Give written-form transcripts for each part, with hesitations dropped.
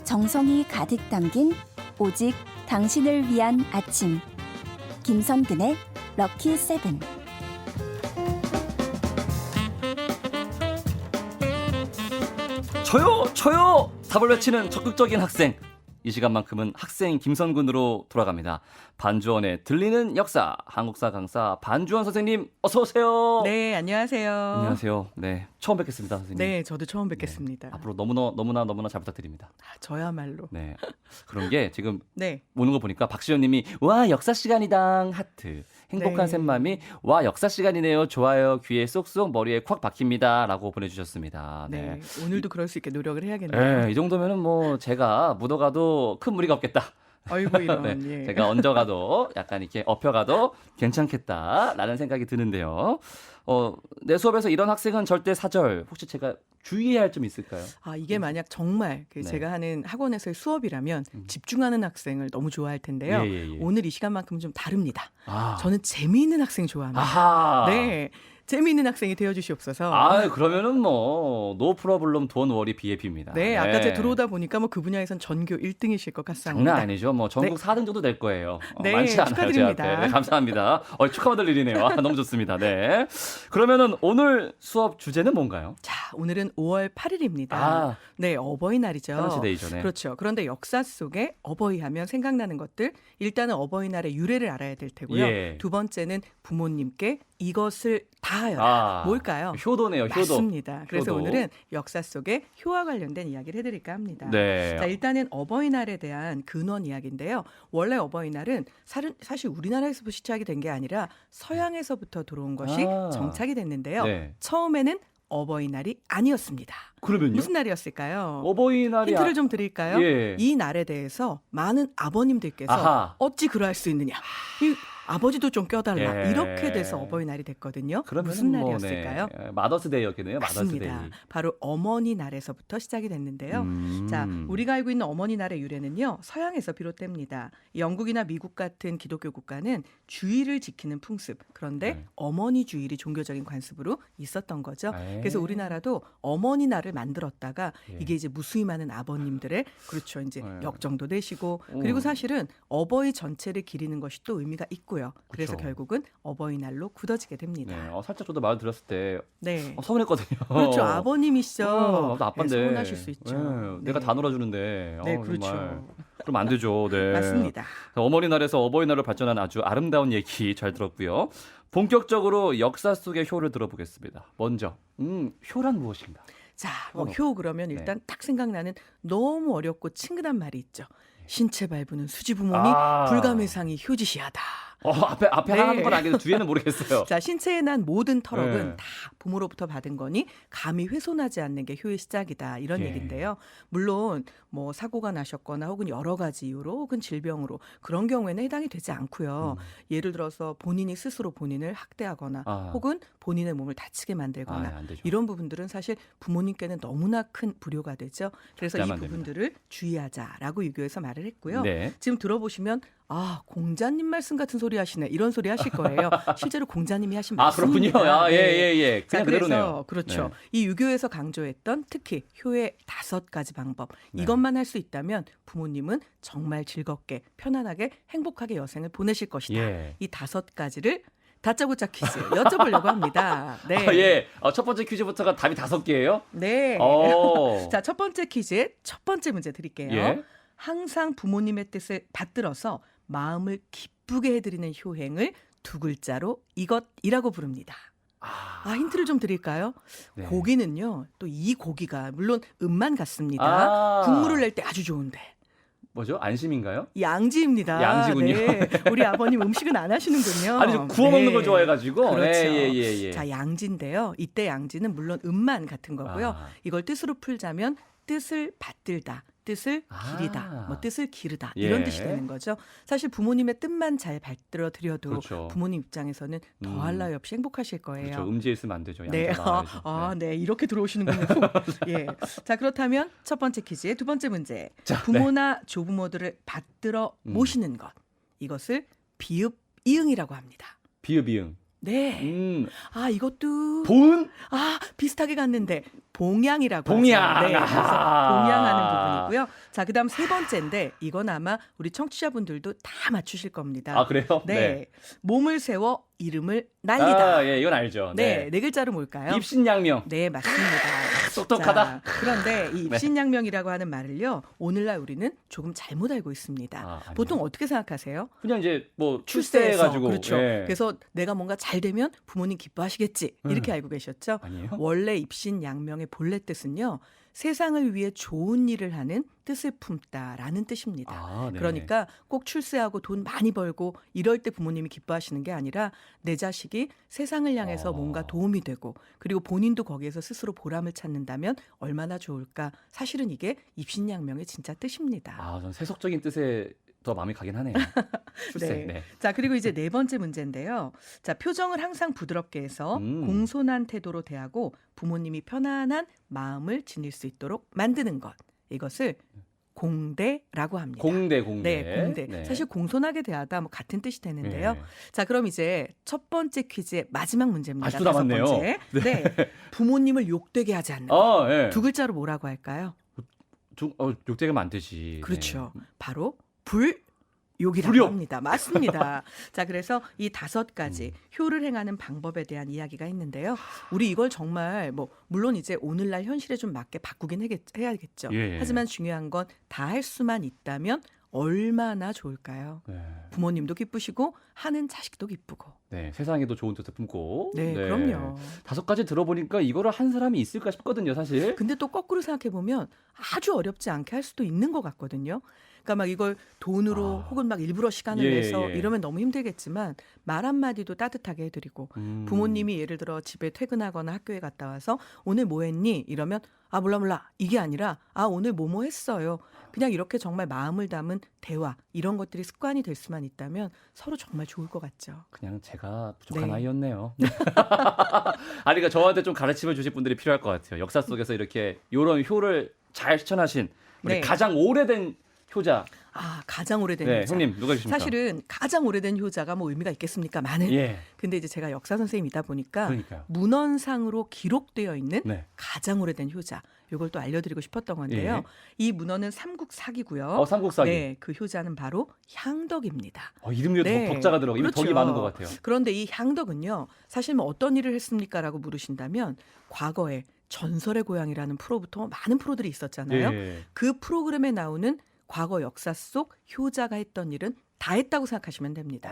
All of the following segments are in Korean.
정성이 가득 담긴 오직 당신을 위한 아침. 김선근의 럭키 세븐. 저요! 답을 외치는 적극적인 학생. 이 시간만큼은 학생 김선근으로 돌아갑니다. 반주원의 들리는 역사, 한국사 강사 반주원 선생님 어서 오세요. 네, 안녕하세요. 안녕하세요. 네, 처음 뵙겠습니다, 선생님. 네, 저도 처음 뵙겠습니다. 네, 앞으로 너무나 잘 부탁드립니다. 저야말로. 네, 그런 게 지금 네. 오는 거 보니까 박시연님이 와 역사 시간이당 하트. 행복한 네. 샘맘이 와 역사 시간이네요. 좋아요. 귀에 쏙쏙 머리에 콱 박힙니다라고 보내주셨습니다. 네. 오늘도 그럴 수 있게 노력을 해야겠네요. 네, 이 정도면은 뭐 제가 묻어가도 큰 무리가 없겠다. 아이고 이런. 네, 예. 제가 얹어가도 약간 이렇게 엎혀가도 괜찮겠다라는 생각이 드는데요. 내 수업에서 이런 학생은 절대 사절. 혹시 제가 주의해야 할 점 있을까요? 이게 만약 정말 네. 제가 하는 학원에서의 수업이라면 집중하는 학생을 너무 좋아할 텐데요. 예. 오늘 이 시간만큼은 좀 다릅니다. 아. 저는 재미있는 학생 좋아합니다. 아하. 네. 재미있는 학생이 되어주시옵소서. 그러면은 노 프로블럼 돈 워리 BAP입니다. 네, 아까 제가 들어오다 보니까 그 분야에선 전교 1등이실 것 같습니다. 장난 아니죠. 전국 네. 4등 정도 될 거예요. 네, 많지 않아요. 축하드립니다. 제 앞에. 네, 감사합니다. 축하받을 일이네요. 너무 좋습니다. 네. 그러면은 오늘 수업 주제는 뭔가요? 자, 오늘은 5월 8일입니다. 네, 어버이날이죠. 페런치데이죠. 네. 그렇죠. 그런데 역사 속에 어버이 하면 생각나는 것들, 일단은 어버이날의 유래를 알아야 될 테고요. 예. 두 번째는 부모님께 이것을 다하여라. 뭘까요? 효도네요. 효도. 맞습니다. 그래서 효도. 오늘은 역사 속에 효와 관련된 이야기를 해드릴까 합니다. 네. 자, 일단은 어버이날에 대한 근원 이야기인데요. 원래 어버이날은 사실 우리나라에서부터 시작이 된 게 아니라 서양에서부터 들어온 것이 정착이 됐는데요. 네. 처음에는 어버이날이 아니었습니다. 그러면요? 무슨 날이었을까요? 어버이날이 힌트를 좀 드릴까요? 예. 이 날에 대해서 많은 아버님들께서 아하. 어찌 그러할 수 있느냐. 이 아버지도 좀 껴달라. 예. 이렇게 돼서 어버이날이 됐거든요. 그러면은 무슨 날이었을까요? 네. 마더스데이였겠네요. 맞습니다. 마더스데이. 바로 어머니 날에서부터 시작이 됐는데요. 자, 우리가 알고 있는 어머니 날의 유래는요. 서양에서 비롯됩니다. 영국이나 미국 같은 기독교 국가는 주일을 지키는 풍습. 그런데 네. 어머니 주일이 종교적인 관습으로 있었던 거죠. 에이. 그래서 우리나라도 어머니 날을 만들었다가 예. 이게 이제 무수히 많은 아버님들의 그렇죠. 이제 예. 역정도 되시고 그리고 사실은 어버이 전체를 기리는 것이 또 의미가 있고요. 그래서 그렇죠. 결국은 어버이날로 굳어지게 됩니다. 네. 살짝 저도 말 들었을 때 네. 서운했거든요. 그렇죠. 아버님이시죠. 나도 아빠인데. 네, 서운하실 수 있죠. 네. 내가 다 놀아주는데. 네, 그렇죠. 정말. 그럼 안 되죠. 네. 맞습니다. 어머니날에서 어버이날로 발전한 아주 아름다운 얘기 잘 들었고요. 본격적으로 역사 속의 효를 들어보겠습니다. 먼저, 효란 무엇인가? 자, 효 그러면 일단 딱 생각나는 너무 어렵고 친근한 말이 있죠. 신체 발부는 수지 부모니 불가매상이 효지시하다. 앞에 네. 하는 건 알겠는데 뒤에는 모르겠어요. 자, 신체에 난 모든 털억은 네. 다 부모로부터 받은 거니 감히 훼손하지 않는 게 효의 시작이다. 이런 예. 얘기인데요. 물론 뭐 사고가 나셨거나 혹은 여러 가지 이유로 혹은 질병으로 그런 경우에는 해당이 되지 않고요. 예를 들어서 본인이 스스로 본인을 학대하거나 혹은 본인의 몸을 다치게 만들거나 안 되죠. 이런 부분들은 사실 부모님께는 너무나 큰 불효가 되죠. 그래서 이 절대 안 부분들을 주의하자라고 유교에서 말을 했고요. 네. 지금 들어보시면 공자님 말씀 같은 소리 하시네. 이런 소리 하실 거예요. 실제로 공자님이 하신 말씀입니다. 그렇군요. 네. 예. 그냥 그대로네요. 그렇죠. 네. 이 유교에서 강조했던 특히 효의 5가지 방법. 이것만 할 수 있다면 부모님은 정말 즐겁게 편안하게 행복하게 여생을 보내실 것이다. 예. 이 5가지를 다짜고짜 퀴즈 여쭤보려고 합니다. 네. 예. 첫 번째 퀴즈부터가 답이 5개예요? 네. 오. 자, 첫 번째 퀴즈의 첫 번째 문제 드릴게요. 예. 항상 부모님의 뜻을 받들어서 마음을 기쁘게 해드리는 효행을 2글자로 이것이라고 부릅니다. 힌트를 좀 드릴까요? 네. 고기는요. 또 이 고기가 물론 음만 같습니다. 국물을 낼 때 아주 좋은데. 뭐죠? 안심인가요? 양지입니다. 양지군요. 네. 우리 아버님 음식은 안 하시는군요. 아니, 좀 구워 먹는 네. 걸 좋아해가지고. 그렇죠. 예. 자, 양지인데요. 이때 양지는 물론 음만 같은 거고요. 이걸 뜻으로 풀자면 뜻을 받들다, 뜻을 기리다, 뭐 뜻을 기르다 이런 예. 뜻이 되는 거죠. 사실 부모님의 뜻만 잘 받들어 드려도 그렇죠. 부모님 입장에서는 더할 나위 없이 행복하실 거예요. 그렇죠. 음지에 있으면 안 되죠. 네, 네, 이렇게 들어오시는군요. 예, 자 그렇다면 첫 번째 퀴즈의 두 번째 문제. 자, 부모나 조부모들을 받들어 모시는 것, 이것을 비읍 이응이라고 합니다. 비읍 이응. 네. 아, 이것도 본? 비슷하게 갔는데 봉양이라고 봉양. 하죠. 네, 그래서 봉양하는 부분이고요. 자, 그다음 세 번째인데 이건 아마 우리 청취자분들도 다 맞추실 겁니다. 아, 그래요? 네. 몸을 세워 이름을 날리다. 예, 이건 알죠. 네, 네 글자로 뭘까요? 입신양명. 네, 맞습니다. 똑똑하다. 자, 그런데 이 입신양명이라고 하는 말을요, 오늘날 우리는 조금 잘못 알고 있습니다. 아니요. 보통 어떻게 생각하세요? 그냥 이제 뭐 출세해서, 출세해가지고. 그렇죠. 예. 그래서 내가 뭔가 잘 되면 부모님 기뻐하시겠지 이렇게 알고 계셨죠? 아니에요? 원래 입신양명의 본래 뜻은요, 세상을 위해 좋은 일을 하는 뜻을 품다라는 뜻입니다. 아, 네. 그러니까 꼭 출세하고 돈 많이 벌고 이럴 때 부모님이 기뻐하시는 게 아니라 내 자식이 세상을 향해서 뭔가 도움이 되고 그리고 본인도 거기에서 스스로 보람을 찾는다면 얼마나 좋을까. 사실은 이게 입신양명의 진짜 뜻입니다. 아, 전 세속적인 뜻에 더 마음이 가긴 하네요. 출세. 네. 네. 자, 그리고 이제 네 번째 문제인데요. 자, 표정을 항상 부드럽게 해서 공손한 태도로 대하고 부모님이 편안한 마음을 지닐 수 있도록 만드는 것. 이것을 공대라고 합니다. 공대. 네, 공대. 네. 사실 공손하게 대하다 뭐 같은 뜻이 되는데요. 네. 자, 그럼 이제 첫 번째 퀴즈의 마지막 문제입니다. 아직도 다섯 남았네요. 번째. 네. 부모님을 욕되게 하지 않는 것. 아, 예. 두 글자로 뭐라고 할까요? 욕되게 하면 안 되지. 그렇죠. 네. 바로 욕이라고 불욕. 합니다. 맞습니다. 자, 그래서 이 5가지 효를 행하는 방법에 대한 이야기가 있는데요. 우리 이걸 정말 뭐 물론 이제 오늘날 현실에 좀 맞게 바꾸긴 해야겠죠. 예. 하지만 중요한 건 다 할 수만 있다면 얼마나 좋을까요? 네. 부모님도 기쁘시고 하는 자식도 기쁘고. 네, 세상에도 좋은 뜻을 품고. 네, 그럼요. 5가지 들어보니까 이거를 한 사람이 있을까 싶거든요, 사실. 근데 또 거꾸로 생각해 보면 아주 어렵지 않게 할 수도 있는 것 같거든요. 그러니까 막 이걸 돈으로 혹은 막 일부러 시간을 예, 내서 예. 이러면 너무 힘들겠지만 말 한마디도 따뜻하게 해드리고 부모님이 예를 들어 집에 퇴근하거나 학교에 갔다 와서 오늘 뭐 했니? 이러면 아, 몰라. 이게 아니라 아, 오늘 뭐뭐 했어요. 그냥 이렇게 정말 마음을 담은 대화 이런 것들이 습관이 될 수만 있다면 서로 정말 좋을 것 같죠. 그냥 제가 부족한 네. 아이였네요. 아니, 그러니까 저한테 좀 가르침을 주실 분들이 필요할 것 같아요. 역사 속에서 이렇게 이런 효를 잘 실천하신 우리 네. 가장 오래된 효자. 아, 가장 오래된 네, 효자. 형님 누가 계십니까? 사실은 가장 오래된 효자가 뭐 의미가 있겠습니까? 많은. 예, 근데 이제 제가 역사 선생님이다 보니까 그러니까요. 문헌상으로 기록되어 있는 네. 가장 오래된 효자. 이걸 또 알려드리고 싶었던 건데요. 예. 이 문헌은 삼국사기고요. 삼국사기. 네, 그 효자는 바로 향덕입니다. 이름이 네. 덕자가 들어가. 이미 그렇죠. 덕이 많은 것 같아요. 그런데 이 향덕은요, 사실 뭐 어떤 일을 했습니까라고 물으신다면 과거에 전설의 고향이라는 프로부터 많은 프로들이 있었잖아요. 예. 그 프로그램에 나오는 과거 역사 속 효자가 했던 일은 다 했다고 생각하시면 됩니다.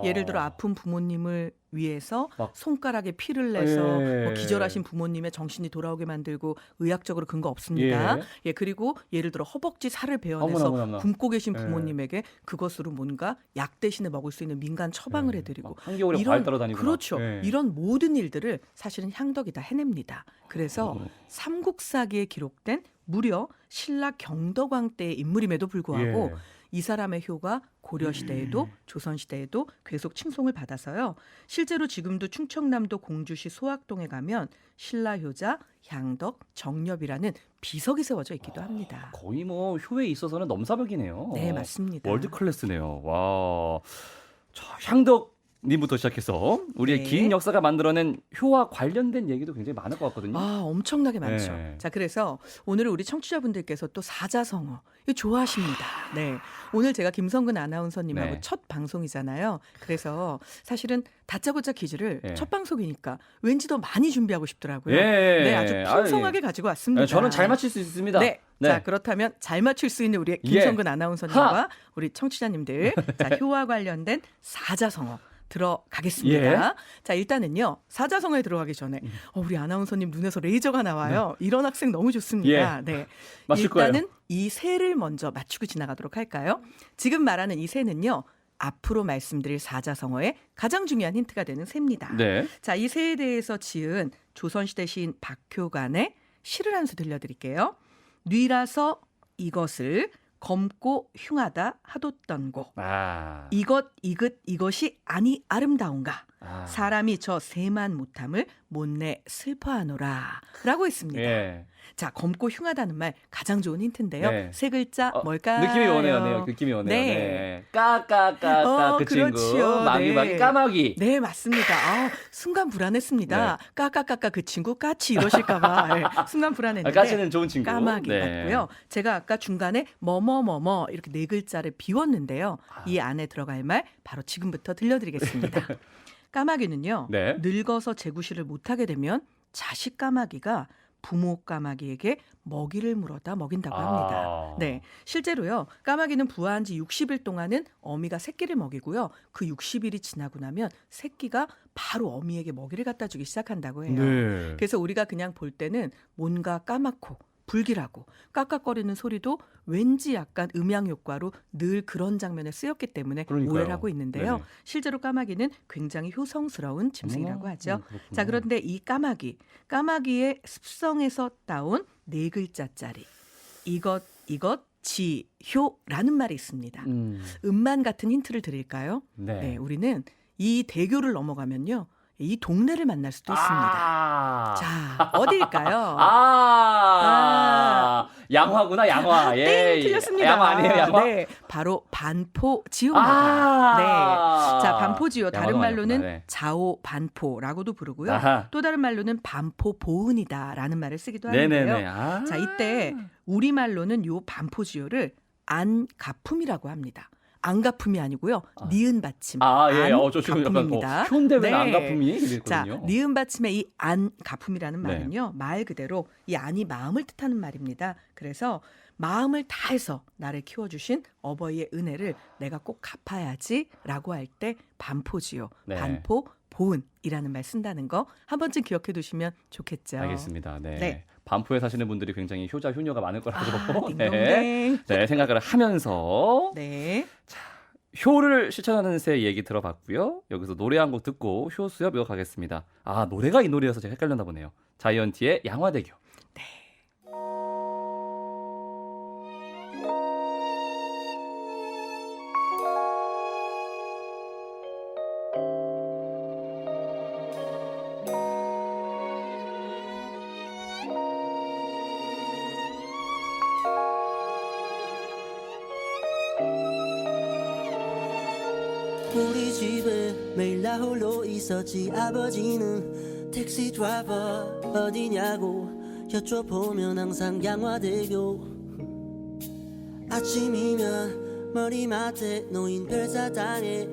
예를 들어 아픈 부모님을 위해서 막- 손가락에 피를 내서 예. 뭐 기절하신 부모님의 정신이 돌아오게 만들고 의학적으로 근거 없습니다. 예. 예, 그리고 예를 들어 허벅지 살을 베어내서 어머나. 굶고 계신 예. 부모님에게 그것으로 뭔가 약 대신에 먹을 수 있는 민간 처방을 해드리고 막 한겨울에 과일 따라다니고. 그렇죠. 막. 예. 이런 모든 일들을 사실은 향덕이 다 해냅니다. 그래서 삼국사기에 기록된 무려 신라 경덕왕 때의 인물임에도 불구하고 예. 이 사람의 효가 고려시대에도 조선시대에도 계속 칭송을 받아서요. 실제로 지금도 충청남도 공주시 소학동에 가면 신라효자 향덕 정엽이라는 비석이 세워져 있기도 합니다. 거의 뭐 효에 있어서는 넘사벽이네요. 네, 맞습니다. 월드 클래스네요. 와, 향덕 님부터 시작해서 우리의 네. 긴 역사가 만들어낸 효와 관련된 얘기도 굉장히 많을 것 같거든요. 아, 엄청나게 많죠. 네. 자, 그래서 오늘 우리 청취자분들께서 또 사자성어 이거 좋아하십니다. 네. 오늘 제가 김성근 아나운서님하고 네. 첫 방송이잖아요. 그래서 사실은 다짜고짜 퀴즈를 네. 첫 방송이니까 왠지 더 많이 준비하고 싶더라고요. 예. 네, 아주 풍성하게 가지고 왔습니다. 저는 잘 맞힐 수 있습니다. 네. 자, 그렇다면 잘 맞출 수 있는 우리의 예. 김성근 아나운서님과 우리 청취자님들 자, 효와 관련된 사자성어 들어가겠습니다. 예. 자, 일단은요. 사자성어에 들어가기 전에 우리 아나운서님 눈에서 레이저가 나와요. 이런 학생 너무 좋습니다. 네. 맞출 일단은 거예요. 이 새를 먼저 맞추고 지나가도록 할까요? 지금 말하는 이 새는요. 앞으로 말씀드릴 사자성어의 가장 중요한 힌트가 되는 새입니다. 네. 자, 이 새에 대해서 지은 조선시대 시인 박효간의 시를 한 수 들려드릴게요. 뉘라서 이것을 검고 흉하다 하돋던고 아. 이것 이긋 이것이 아니 아름다운가 사람이 저 새만 못함을 못내 슬퍼하노라 라고 했습니다. 예. 자, 검고 흉하다는 말 가장 좋은 힌트인데요. 네. 세 글자 뭘까요? 느낌이 오네요. 느낌이 오네요. 네. 네. 까까까까 그 친구. 그렇지요. 마귀마귀 네. 까마귀. 네, 맞습니다. 순간 불안했습니다. 네. 까까까까 그 친구 까치 이러실까봐 네, 순간 불안했는데 까치는 좋은 친구. 까마귀 네. 맞고요. 제가 아까 중간에 뭐뭐뭐뭐 이렇게 네 글자를 비웠는데요. 이 안에 들어갈 말 바로 지금부터 들려드리겠습니다. 까마귀는요. 네. 늙어서 재구실을 못하게 되면 자식 까마귀가 부모 까마귀에게 먹이를 물어다 먹인다고 합니다. 네, 실제로요. 까마귀는 부화한 지 60일 동안은 어미가 새끼를 먹이고요. 그 60일이 지나고 나면 새끼가 바로 어미에게 먹이를 갖다 주기 시작한다고 해요. 네. 그래서 우리가 그냥 볼 때는 뭔가 까맣고 불길하고 깍깍거리는 소리도 왠지 약간 음향 효과로 늘 그런 장면에 쓰였기 때문에 그러니까요. 오해를 하고 있는데요. 네네. 실제로 까마귀는 굉장히 효성스러운 짐승이라고 하죠. 그렇구나. 자, 그런데 이 까마귀의 습성에서 따온 네 글자짜리 이것 지효라는 말이 있습니다. 음만 같은 힌트를 드릴까요? 네. 네, 우리는 이 대교를 넘어가면요. 이 동네를 만날 수도 있습니다. 자, 어디일까요? 양화구나, 양화. 예. 땡, 틀렸습니다. 양화 아니에요, 양화? 네, 바로 반포지호입니다. 네. 자, 반포지호 다른 양화가 말로는 아니었구나. 네. 자오 반포라고도 부르고요. 아하. 또 다른 말로는 반포보은이다라는 말을 쓰기도 하는데요. 네네네. 자, 이때 우리말로는 요 반포지호를 안가품이라고 합니다. 안가품이 아니고요. 니은 받침. 예. 저 지금 약간 안가품입니다. 효인데 왜 네. 안가품이? 이랬거든요. 자, 니은 받침의 이 안가품이라는 네. 말은요. 말 그대로 이 안이 마음을 뜻하는 말입니다. 그래서 마음을 다해서 나를 키워주신 어버이의 은혜를 내가 꼭 갚아야지라고 할 때 반포지요. 네. 반포 보은이라는 말 쓴다는 거 한 번쯤 기억해 두시면 좋겠죠. 알겠습니다. 네. 네. 반포에 사시는 분들이 굉장히 효자 효녀가 많을 거라고 딩동댕. 네, 생각을 하면서 네. 효를 실천하는 새 얘기 들어봤고요. 여기서 노래 한 곡 듣고 효 수업 이어가겠습니다. 노래가 이 노래여서 제가 헷갈렸나 보네요. 자이언티의 양화대교. 우리 집에 매일 나 홀로 있었지. 아버지는 택시 드라이버 어디냐고 여쭤보면 항상 양화대교. 아침이면 머리맡에 놓인 별사탕에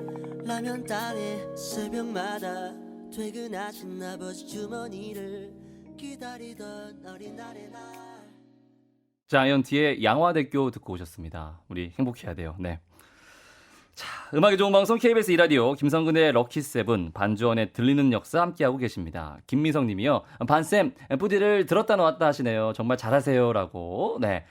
라면 땅에 새벽마다 퇴근하신 아버지 주머니를 기다리던 어린 날의 날. 자이언티의 양화대교 듣고 오셨습니다. 우리 행복해야 돼요. 네. 자, 음악이 좋은 방송 KBS 2라디오 김성근의 럭키세븐 반주원의 들리는 역사 함께하고 계십니다. 김미성 님이요. 반쌤, 뿌디를 들었다 놨다 하시네요. 정말 잘하세요라고. 네.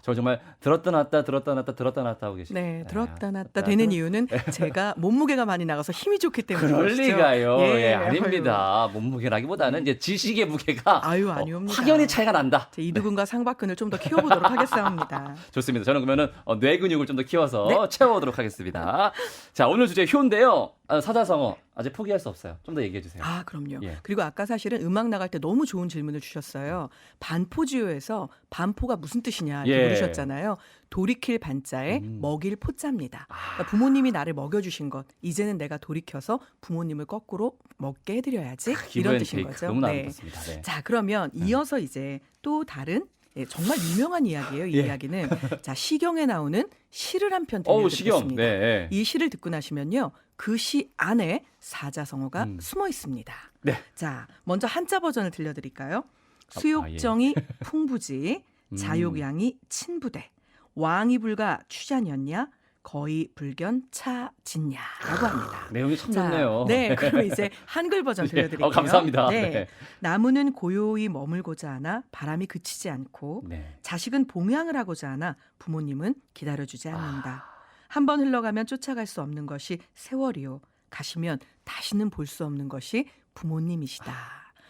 저 정말 들었다 놨다 하고 계십니다. 네, 들었다 놨다 되는 이유는 제가 몸무게가 많이 나가서 힘이 좋기 때문에 그럴 그렇죠. 리가요. 예, 아닙니다. 몸무게라기보다는 이제 지식의 무게가 아니옵니다. 확연히 차이가 난다. 제 이두근과 상박근을 좀 더 키워보도록 하겠습니다. 좋습니다. 저는 그러면은 뇌 근육을 좀 더 키워서 네. 채워보도록 하겠습니다. 자, 오늘 주제 효인데요. 사자성어 아직 포기할 수 없어요. 좀 더 얘기해 주세요. 그럼요. 예. 그리고 아까 사실은 음악 나갈 때 너무 좋은 질문을 주셨어요. 반포지효에서 반포가 무슨 뜻이냐 이렇게 예. 물으셨잖아요. 돌이킬 반자에 먹일 포자입니다. 그러니까 부모님이 나를 먹여주신 것 이제는 내가 돌이켜서 부모님을 거꾸로 먹게 해드려야지 이런 뜻인 거죠. 너무 아름답습니다. 네. 자, 그러면 이어서 이제 또 다른 정말 유명한 이야기예요. 이 예. 이야기는 자, 시경에 나오는 시를 한 편 시경. 들려드리겠습니다. 네. 이 시를 듣고 나시면요. 그 시 안에 사자성어가 숨어 있습니다. 네. 자, 먼저 한자 버전을 들려드릴까요? 수욕정이 풍부지, 자욕양이 친부대, 왕이 불가 추자년냐, 거의 불견 차진냐라고 합니다. 내용이 참 자, 좋네요. 네, 그럼 이제 한글 버전 들려드릴게요. 감사합니다. 네. 네. 나무는 고요히 머물고자 하나 바람이 그치지 않고 네. 자식은 봉양을 하고자 하나 부모님은 기다려주지 않는다. 한 번 흘러가면 쫓아갈 수 없는 것이 세월이요. 가시면 다시는 볼 수 없는 것이 부모님이시다.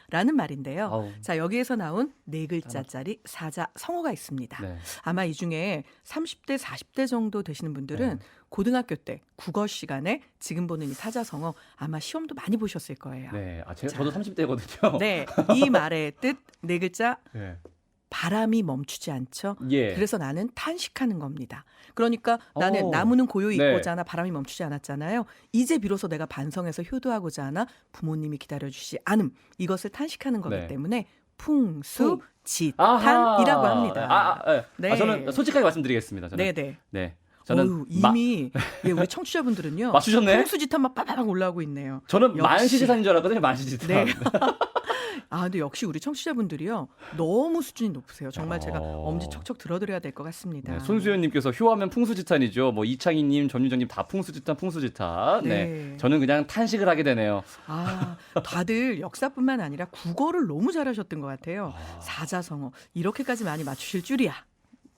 라는 말인데요. 아우. 자, 여기에서 나온 네 글자짜리 사자성어가 있습니다. 네. 아마 이 중에 30대, 40대 정도 되시는 분들은 네. 고등학교 때 국어 시간에 지금 보는 이 사자성어 아마 시험도 많이 보셨을 거예요. 네. 자. 저도 30대거든요. 네, 이 말의 뜻 네 글자 네. 바람이 멈추지 않죠. 예. 그래서 나는 탄식하는 겁니다. 그러니까 나는 오. 나무는 고요히 네. 있고자 하나 바람이 멈추지 않았잖아요. 이제 비로소 내가 반성해서 효도하고자 하나 부모님이 기다려주시 않음. 이것을 탄식하는 거기 네. 때문에 풍수지탄이라고 아하. 합니다. 네. 네. 저는 솔직하게 말씀드리겠습니다. 저는. 네네. 네. 저는 어휴, 이미 예, 우리 청취자분들은요. 맞추셨네? 풍수지탄 막 빠바박 올라오고 있네요. 저는 역시. 만시지탄인 줄 알았거든요. 만시지탄. 네. 아, 근데 역시 우리 청취자분들이요. 너무 수준이 높으세요. 정말 제가 엄지 척척 들어드려야 될 것 같습니다. 네, 손수연님께서 효하면 풍수지탄이죠. 뭐 이창희님, 전유정님 다 풍수지탄, 풍수지탄. 네. 네. 저는 그냥 탄식을 하게 되네요. 아, 다들 역사뿐만 아니라 국어를 너무 잘하셨던 것 같아요. 사자성어 이렇게까지 많이 맞추실 줄이야.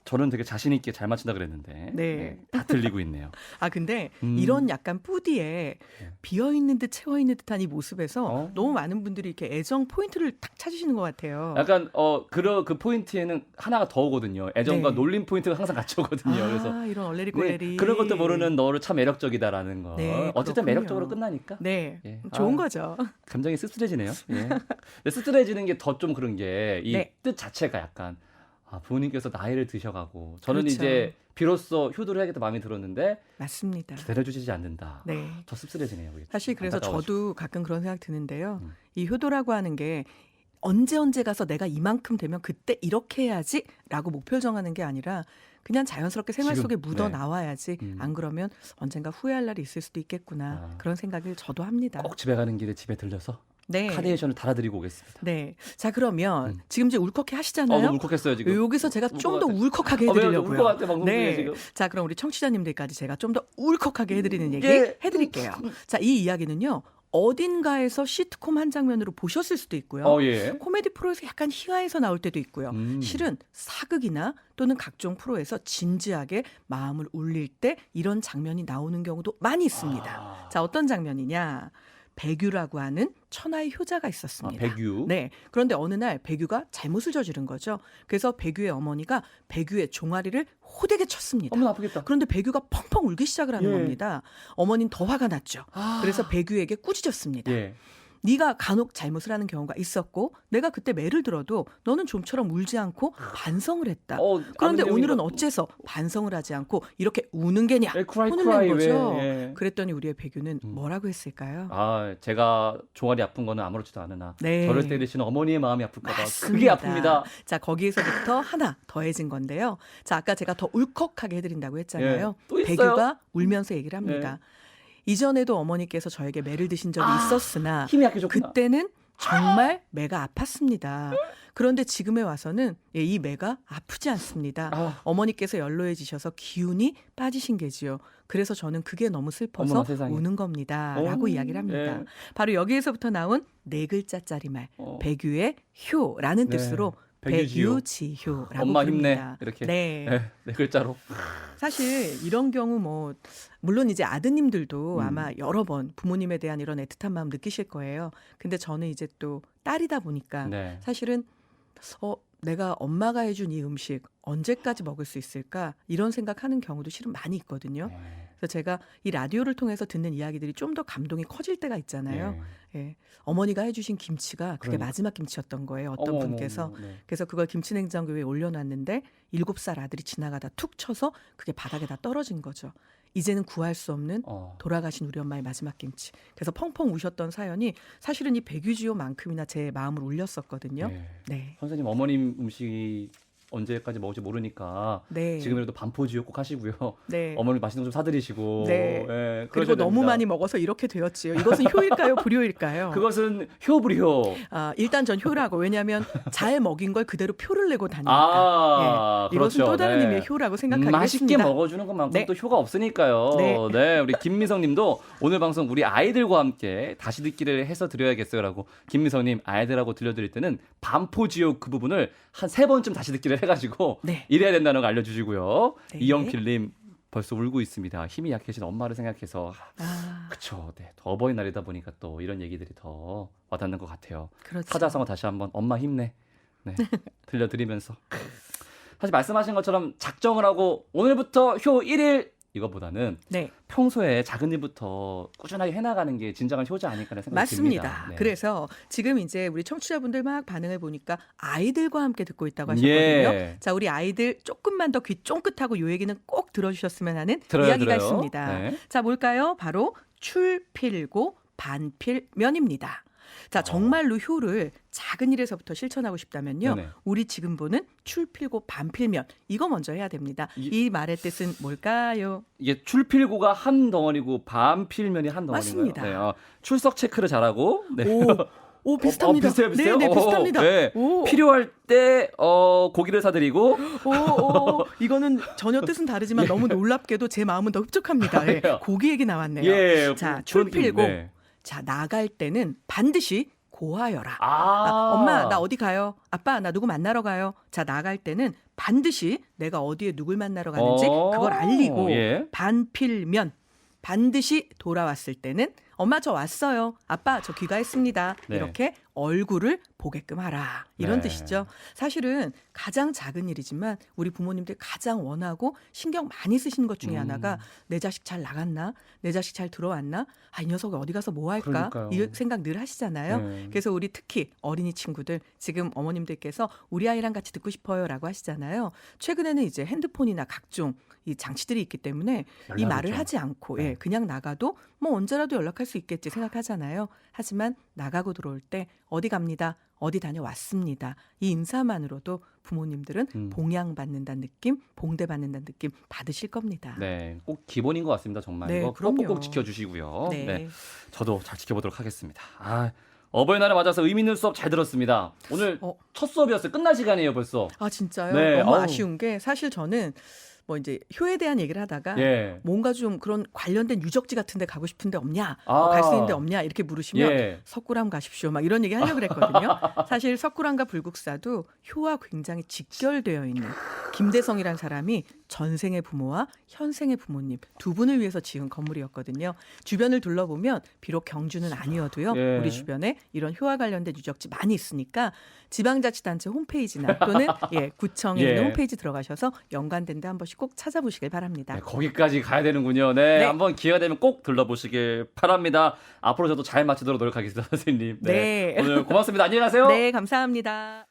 저는 되게 자신 있게 잘 맞춘다 그랬는데 네. 다 들리고 있네요. 아, 근데 이런 약간 뿌디에 비어 있는 듯 채워 있는 듯한 이 모습에서 너무 많은 분들이 이렇게 애정 포인트를 딱 찾으시는 것 같아요. 약간 그 포인트에는 하나가 더 오거든요. 애정과 네. 놀림 포인트가 항상 같이 오거든요. 아, 그래서 이런 얼레리 네, 꼴레리 그런 것도 모르는 너를 참 매력적이다라는 거. 네, 어쨌든 그렇군요. 매력적으로 끝나니까. 네, 예. 좋은 아. 거죠. 감정이 씁쓸해지네요. 예. 근데 씁쓸해지는 게 더 좀 그런 게 이 네. 뜻 자체가 약간 부모님께서 나이를 드셔가고 저는 그렇죠. 이제 비로소 효도를 해야겠다 마음이 들었는데 맞습니다. 기다려주시지 않는다. 네. 더 씁쓸해지네요. 그게. 사실 그래서 안타까워지고. 저도 가끔 그런 생각 드는데요. 음. 이 효도라고 하는 게 언제 가서 내가 이만큼 되면 그때 이렇게 해야지라고 목표를 정하는 게 아니라 그냥 자연스럽게 생활 지금, 속에 묻어 네. 나와야지. 안 그러면 언젠가 후회할 날이 있을 수도 있겠구나. 그런 생각을 저도 합니다. 꼭 집에 가는 길에 집에 들려서 네. 카네이션을 달아드리고 오겠습니다. 네. 자, 그러면 지금 이제 울컥해 하시잖아요. 너무 울컥했어요 지금. 여기서 제가 좀 더 울컥 같아. 울컥하게 왜요? 해드리려고요. 울것 같아 방송 중에 네. 지금. 자, 그럼 우리 청취자님들까지 제가 좀 더 울컥하게 해드리는 얘기 예. 해드릴게요. 자, 이 이야기는요. 어딘가에서 시트콤 한 장면으로 보셨을 수도 있고요. 예. 코미디 프로에서 약간 희화해서 나올 때도 있고요. 실은 사극이나 또는 각종 프로에서 진지하게 마음을 울릴 때 이런 장면이 나오는 경우도 많이 있습니다. 자, 어떤 장면이냐. 백유라고 하는 천하의 효자가 있었습니다. 백유. 네. 그런데 어느 날 백유가 잘못을 저지른 거죠. 그래서 백유의 어머니가 백유의 종아리를 호되게 쳤습니다. 어머나 아프겠다. 그런데 백유가 펑펑 울기 시작을 하는 예. 겁니다. 어머니는 더 화가 났죠. 그래서 백유에게 꾸짖었습니다. 예. 네가 간혹 잘못을 하는 경우가 있었고 내가 그때 매를 들어도 너는 좀처럼 울지 않고 반성을 했다. 그런데 아는 오늘은 내용이다. 어째서 반성을 하지 않고 이렇게 우는 게냐? 크라이 혼을 크라이 낸 거죠. 왜? 그랬더니 우리의 백유는 뭐라고 했을까요? 제가 종아리 아픈 거는 아무렇지도 않으나 네. 저를 때리시는 어머니의 마음이 아플까 봐 그게 맞습니다. 아픕니다. 자, 거기에서부터 하나 더해진 건데요. 자, 아까 제가 더 울컥하게 해드린다고 했잖아요. 예, 또 있어요? 백유가 울면서 얘기를 합니다. 이전에도 어머니께서 저에게 매를 드신 적이 있었으나 힘이 약해졌구나. 그때는 정말 매가 아팠습니다. 그런데 지금에 와서는 이 매가 아프지 않습니다. 어머니께서 연로해지셔서 기운이 빠지신 게지요. 그래서 저는 그게 너무 슬퍼서 어머나 세상에. 우는 겁니다. 라고 이야기를 합니다. 예. 바로 여기에서부터 나온 네 글자짜리 말 백유의 효라는 네. 뜻으로 백유지효. 백유지효라고 엄마 부릅니다. 힘내 이렇게 네. 네 글자로. 사실 이런 경우 뭐 물론 이제 아드님들도 아마 여러 번 부모님에 대한 이런 애틋한 마음 느끼실 거예요. 근데 저는 이제 또 딸이다 보니까 네. 사실은 내가 엄마가 해준 이 음식 언제까지 먹을 수 있을까 이런 생각하는 경우도 실은 많이 있거든요. 그래서 제가 이 라디오를 통해서 듣는 이야기들이 좀 더 감동이 커질 때가 있잖아요. 예. 어머니가 해주신 김치가 그게 그러니까. 마지막 김치였던 거예요. 어떤 분께서. 네. 그래서 그걸 김치냉장고에 올려놨는데 7살 아들이 지나가다 툭 쳐서 그게 바닥에다 떨어진 거죠. 이제는 구할 수 없는 돌아가신 우리 엄마의 마지막 김치. 그래서 펑펑 우셨던 사연이 사실은 이 백유지효만큼이나 제 마음을 울렸었거든요. 네. 선생님 어머님 음식이 언제까지 먹을지 모르니까 네. 지금이라도 반포지효 꼭 하시고요. 네. 어머니 맛있는 거 좀 사드리시고. 네. 예, 그리고 그러셔야 너무 됩니다. 많이 먹어서 이렇게 되었지요. 이것은 효일까요? 불효일까요? 그것은 효불효. 일단 전 효라고. 왜냐하면 잘 먹인 걸 그대로 표를 내고 다니니까. 이것은 그렇죠. 또 다른 네. 의미의 효라고 맛있게 생각하겠습니다. 먹어주는 것만큼 네. 또 효가 없으니까요. 네. 네, 우리 김미성님도 오늘 방송 우리 아이들과 함께 다시 듣기를 해서 드려야겠어요라고. 김미성님 아이들하고 들려드릴 때는 반포지옥 그 부분을 한 3번쯤 다시 듣기를 해가지고 네. 이래야 된다는 거 알려주시고요. 네. 이영필님 벌써 울고 있습니다. 힘이 약해진 엄마를 생각해서. 그쵸. 네. 또 어버이날이다 보니까 또 이런 얘기들이 더 와닿는 것 같아요. 그렇죠. 사자성어 다시 한번 엄마 힘내. 네. 들려드리면서. 사실 말씀하신 것처럼 작정을 하고 오늘부터 효 1일 이거보다는 네. 평소에 작은 일부터 꾸준하게 해나가는 게 진정한 효자 아닐까라는 생각이 맞습니다. 듭니다. 네. 그래서 지금 이제 우리 청취자분들 막 반응을 보니까 아이들과 함께 듣고 있다고 하셨거든요. 예. 자, 우리 아이들 조금만 더 귀 쫑긋하고 요 얘기는 꼭 들어주셨으면 하는 들어요, 이야기가 들어요. 있습니다. 네. 자, 뭘까요? 바로 출필고 반필면입니다. 자, 정말로 효를 작은 일에서부터 실천하고 싶다면요. 네네. 우리 지금 보는 출필고 반필면 이거 먼저 해야 됩니다. 이 말의 뜻은 뭘까요? 이게 출필고가 한 덩어리고 반필면이 한 덩어리인가요? 맞습니다. 네, 출석 체크를 잘하고 네. 오, 비슷합니다. 비슷해요, 비슷해요. 네, 비슷합니다. 네. 오. 필요할 때 고기를 사드리고 이거는 전혀 뜻은 다르지만 너무 놀랍게도 제 마음은 더 흡족합니다. 예, 그래요? 고기 얘기 나왔네요. 예, 자, 그런 출필고 느낌, 네. 자, 나갈 때는 반드시 고하여라. 아, 엄마, 나 어디 가요? 아빠, 나 누구 만나러 가요? 자, 나갈 때는 반드시 내가 어디에 누굴 만나러 가는지 그걸 알리고 예. 반필면 반드시 돌아왔을 때는 엄마 저 왔어요. 아빠 저 귀가했습니다. 네. 이렇게 얼굴을 보게끔 하라. 이런 네. 뜻이죠. 사실은 가장 작은 일이지만 우리 부모님들 가장 원하고 신경 많이 쓰시는 것 중에 하나가 내 자식 잘 나갔나? 내 자식 잘 들어왔나? 아, 이 녀석이 어디 가서 뭐 할까? 그러니까요. 이 생각 늘 하시잖아요. 네. 그래서 우리 특히 어린이 친구들 지금 어머님들께서 우리 아이랑 같이 듣고 싶어요라고 하시잖아요. 최근에는 이제 핸드폰이나 각종 이 장치들이 있기 때문에 이 연락을 말을 좀. 하지 않고 네. 예, 그냥 나가도 뭐 언제라도 연락할 수 있겠지 생각하잖아요. 하지만 나가고 들어올 때 어디 갑니다. 어디 다녀왔습니다. 이 인사만으로도 부모님들은 봉양받는다는 느낌, 봉대받는다는 느낌 받으실 겁니다. 네, 꼭 기본인 것 같습니다. 정말 네, 이거 그럼요. 꼭꼭 지켜주시고요. 네. 네, 저도 잘 지켜보도록 하겠습니다. 아, 어버이날에 맞아서 의미 있는 수업 잘 들었습니다. 오늘 첫 수업이었어요. 끝날 시간이에요, 벌써. 아, 진짜요? 네, 너무 어우. 아쉬운 게 사실 저는 뭐 이제 효에 대한 얘기를 하다가 예. 뭔가 좀 그런 관련된 유적지 같은 데 가고 싶은데 없냐? 아. 갈 수 있는 데 없냐? 이렇게 물으시면 예. 석굴암 가십시오. 막 이런 얘기 하려고 그랬거든요. 사실 석굴암과 불국사도 효와 굉장히 직결되어 있는 김대성이라는 사람이 전생의 부모와 현생의 부모님 두 분을 위해서 지은 건물이었거든요. 주변을 둘러보면 비록 경주는 아니어도요. 예. 우리 주변에 이런 효와 관련된 유적지 많이 있으니까 지방자치단체 홈페이지나 또는 구청에 예. 있는 홈페이지 들어가셔서 연관된 데 한 번씩 꼭 찾아보시길 바랍니다. 네, 거기까지 가야 되는군요. 네, 네. 한번 기회가 되면 꼭 들러보시길 바랍니다. 앞으로 저도 잘 마치도록 노력하겠습니다, 선생님. 네. 오늘 고맙습니다. 안녕히 가세요. 네, 감사합니다.